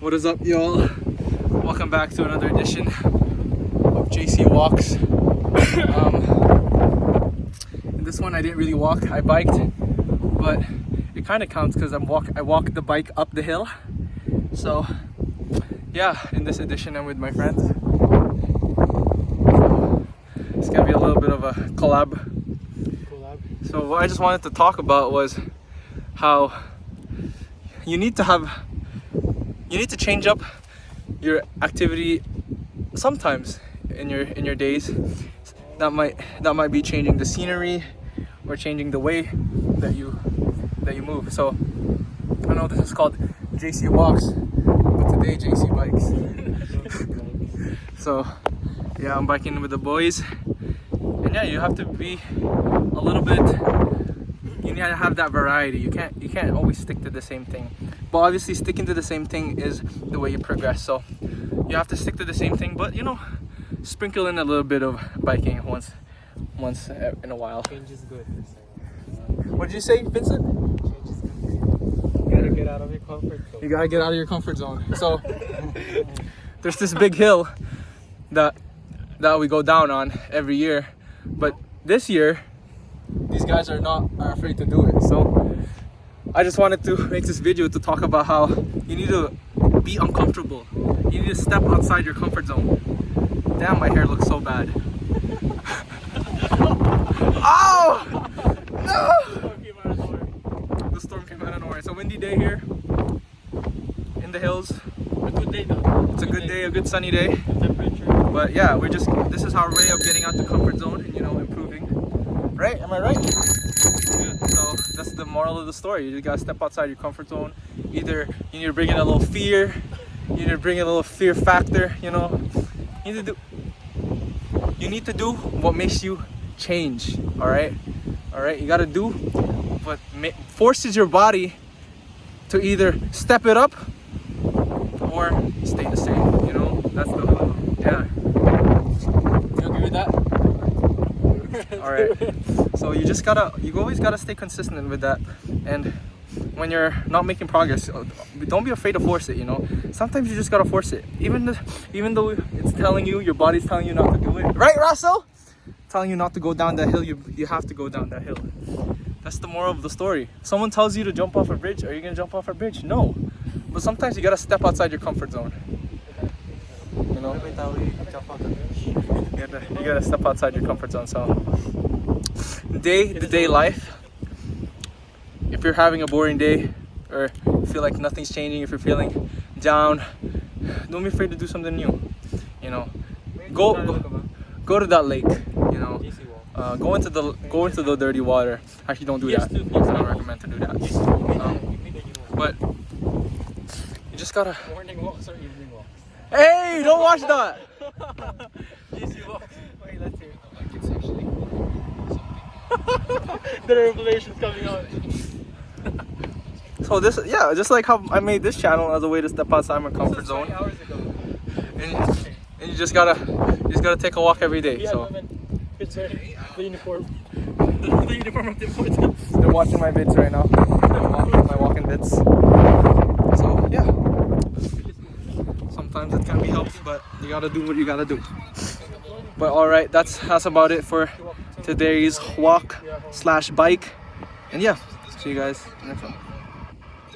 What is up, y'all? Welcome back to another edition of JC Walks. In this one I didn't really walk, I biked, but it kind of counts because I walked the bike up the hill. So yeah, in this edition I'm with my friends. It's gonna be a little bit of a collab. So what I just wanted to talk about was how you need to change up your activity sometimes in your days. That might be changing the scenery or changing the way that you move. So I know this is called JC Walks, but today JC Bikes. So yeah, I'm biking with the boys, and yeah, you have to be a little bit. You need to have that variety. You can't always stick to the same thing. But obviously, sticking to the same thing is the way you progress. So you have to stick to the same thing, but sprinkle in a little bit of biking once in a while. Change is good. What did you say, Vincent? Change is good. You gotta get out of your comfort zone. You gotta get out of your comfort zone. So there's this big hill that we go down on every year, but this year these guys are afraid to do it. So I just wanted to make this video to talk about how you need to be uncomfortable. You need to step outside your comfort zone. Damn, my hair looks so bad. Oh! No! The storm came out of nowhere. It's a windy day here in the hills. A good day though. It's a good day, a good sunny day. The temperature. But yeah, this is our way of getting out the comfort zone and improving. Right? Am I right? Yeah. So that's the moral of the story. You gotta step outside your comfort zone. Either you need to bring in a little fear, you need to bring in a little fear factor, You need to do what makes you change. Alright? You gotta do what forces your body to either step it up or stay the same. That's yeah. You agree with that? All right. So you always gotta stay consistent with that. And when you're not making progress, don't be afraid to force it. Sometimes you just gotta force it. Even though it's telling you, your body's telling you not to do it. Right, Russell? Telling you not to go down that hill, you have to go down that hill. That's the moral of the story. Someone tells you to jump off a bridge. Are you gonna jump off a bridge? No. But sometimes you gotta step outside your comfort zone. You gotta step outside your comfort zone. So day-to-day life, if you're having a boring day or feel like nothing's changing, if you're feeling down, don't be afraid to do something new. Go to that lake. Go into the dirty water. Actually, don't do that. I don't recommend to do that. But you just gotta. Morning walks or evening walks? Hey, don't watch that. JC walks. Wait, let's hear it. It's actually something. The revelation's coming out. So just like how I made this channel as a way to step outside my comfort zone. 20 hours ago. And you just gotta take a walk every day. Yeah, So it's wearing the uniform. The uniform of the importance. they're watching my vids right now. My walking vids. So yeah. Sometimes it can be helped, but you gotta do what you gotta do. But alright, that's about it for today's walk/bike. And yeah, see you guys next one.